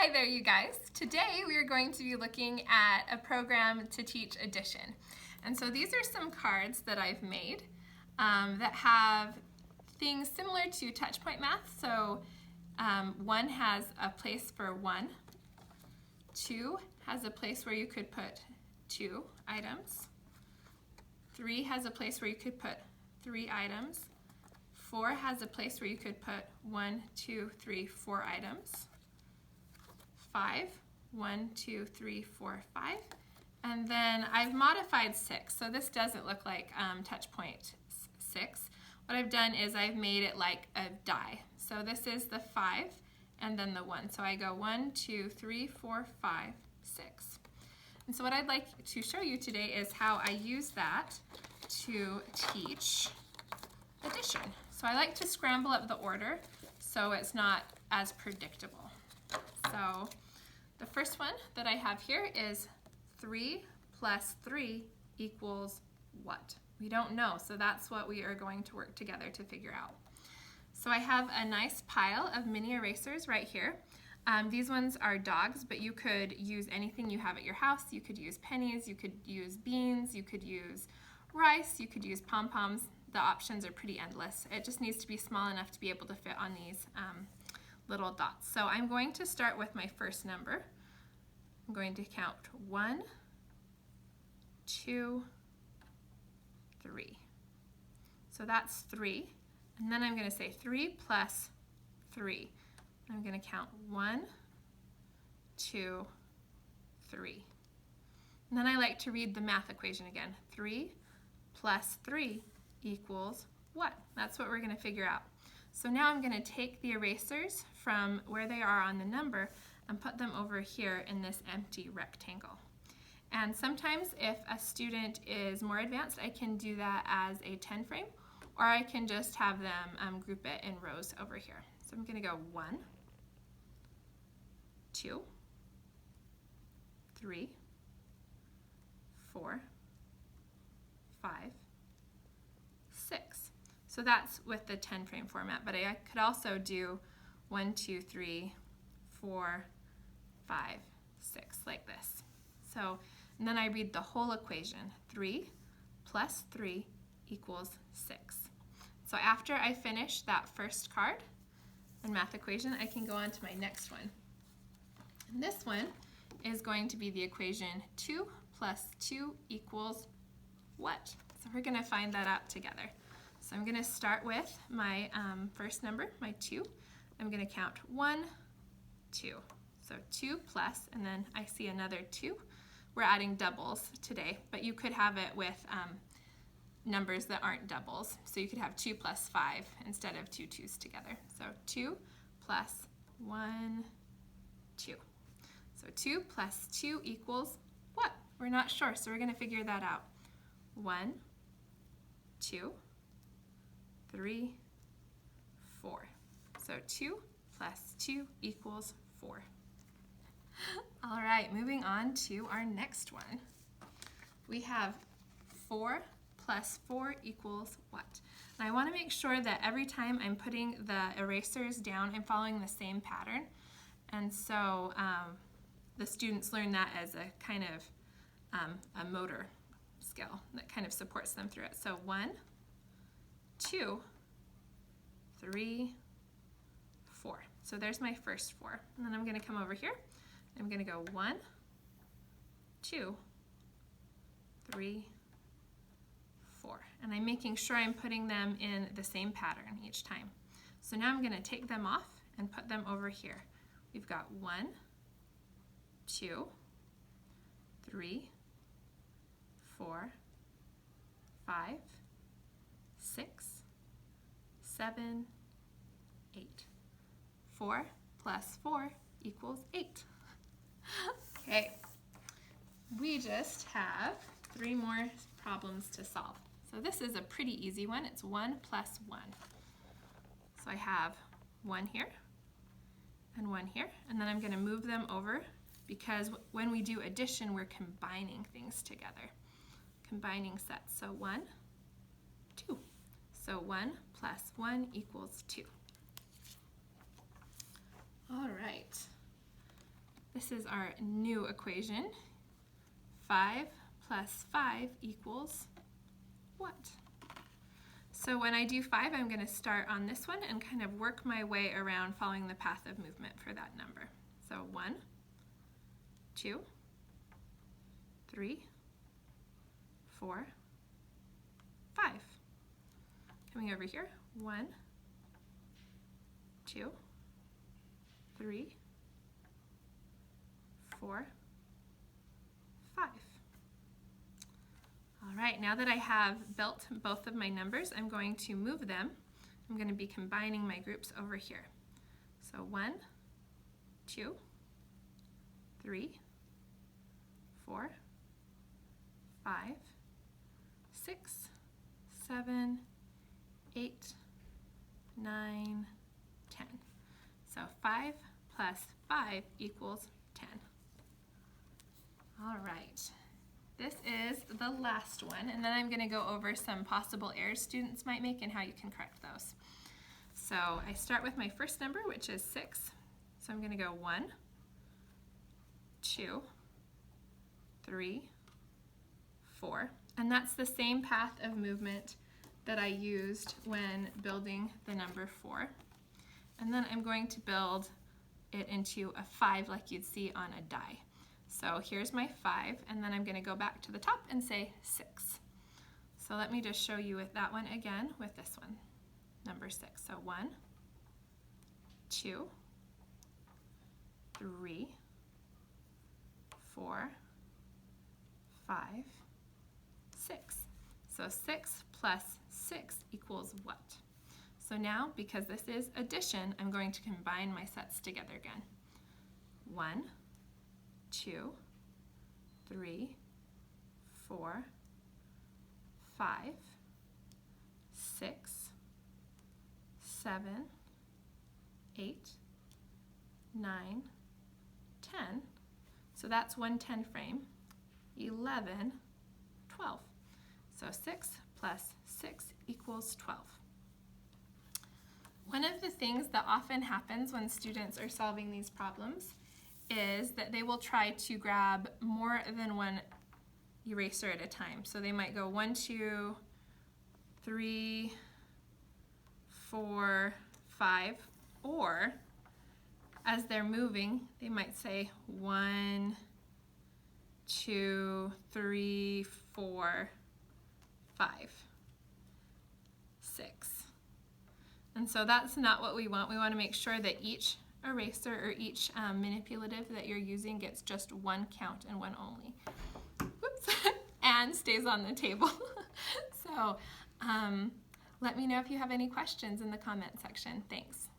Hi there, you guys. Today we are going to be looking at a program to teach addition. And so these are some cards that I've made that have things similar to touchpoint math. So one has a place for 1, 2 has a place where you could put 2 items, 3 has a place where you could put 3 items, 4 has a place where you could put 1, 2, 3, 4 items, 5, 1, 2, 3, 4, 5, and then I've modified 6. So this doesn't look like touchpoint 6. What I've done is I've made it like a die. So this is the 5 and then the 1. So I go 1, 2, 3, 4, 5, 6. And so what I'd like to show you today is how I use that to teach addition. So I like to scramble up the order so it's not as predictable. So the first one that I have here is 3 plus 3 equals what? We don't know, so that's what we are going to work together to figure out. So I have a nice pile of mini erasers right here. These ones are dogs, but you could use anything you have at your house. You could use pennies, you could use beans, you could use rice, you could use pom-poms. The options are pretty endless. It just needs to be small enough to be able to fit on these little dots. So I'm going to start with my first number. I'm going to count 1, 2, 3. So that's 3. And then I'm going to say 3 plus 3. I'm going to count 1, 2, 3. And then I like to read the math equation again. 3 plus 3 equals what? That's what we're going to figure out. So now I'm going to take the erasers from where they are on the number and put them over here in this empty rectangle. And sometimes if a student is more advanced, I can do that as a 10 frame, or I can just have them group it in rows over here. So I'm going to go 1, 2, 3, 4, 5, 6. So that's with the 10 frame format, but I could also do 1, 2, 3, 4, 5, 6 like this. So, and then I read the whole equation. 3 plus 3 equals 6. So after I finish that first card and math equation, I can go on to my next one. And this one is going to be the equation 2 plus 2 equals what? So we're going to find that out together. So I'm going to start with my first number, my 2. I'm going to count 1, 2. So 2 plus, and then I see another 2. We're adding doubles today, but you could have it with numbers that aren't doubles. So you could have 2 plus 5 instead of 2 2's together. So 2 plus 1, 2. So 2 plus 2 equals what? We're not sure, so we're going to figure that out. 1, 2, 3, 4. So 2 plus 2 equals 4. All right, moving on to our next one. We have 4 plus 4 equals what? And I want to make sure that every time I'm putting the erasers down, I'm following the same pattern. And so the students learn that as a kind of a motor skill that kind of supports them through it. So 1, 2, 3, 4. So there's my first 4. And then I'm going to come over here. I'm going to go 1, 2, 3, 4. And I'm making sure I'm putting them in the same pattern each time. So now I'm going to take them off and put them over here. We've got 1, 2, 3, 4, 5, 6, 7, 8. 4 plus 4 equals 8. Okay, we just have 3 more problems to solve. So this is a pretty easy one. It's 1 plus 1. So I have 1 here and 1 here, and then I'm going to move them over because when we do addition, we're combining things together. Combining sets. So 1, 2. So 1 plus 1 equals 2. All right. this is our new equation. 5 plus 5 equals what? So when I do 5, I'm going to start on this one and kind of work my way around following the path of movement for that number. So 1, 2, 3, 4, 5. Coming over here, 1, 2, 3, 4, 5. All right, now that I have built both of my numbers, I'm going to move them. I'm going to be combining my groups over here. So 1, 2, 3, 4, 5, 6, 7, 8, 9, 10. So 5 plus 5 equals 10. All right. This is the last one, and then I'm going to go over some possible errors students might make and how you can correct those. So I start with my first number, which is 6. So I'm going to go 1, 2, 3, 4. And that's the same path of movement that I used when building the number 4. And then I'm going to build it into a 5 like you'd see on a die. So here's my 5, and then I'm going to go back to the top and say 6. So let me just show you with that one again with this one, number 6. So 1, 2, 3, 4, 5, 6. So 6 plus 6 equals what? So now, because this is addition, I'm going to combine my sets together again. 1, 2, 3, 4, 5, 6, 7, 8, 9, 10. So that's one 10 frame. 11, 12. So 6 plus 6 equals 12. One of the things that often happens when students are solving these problems is that they will try to grab more than one eraser at a time. So they might go 1, 2, 3, 4, 5, or as they're moving, they might say 1, 2, 3, 4, 5, 6. And so that's not what we want. We want to make sure that each eraser or each manipulative that you're using gets just one count and one only. Whoops. And stays on the table. So let me know if you have any questions in the comment section. Thanks.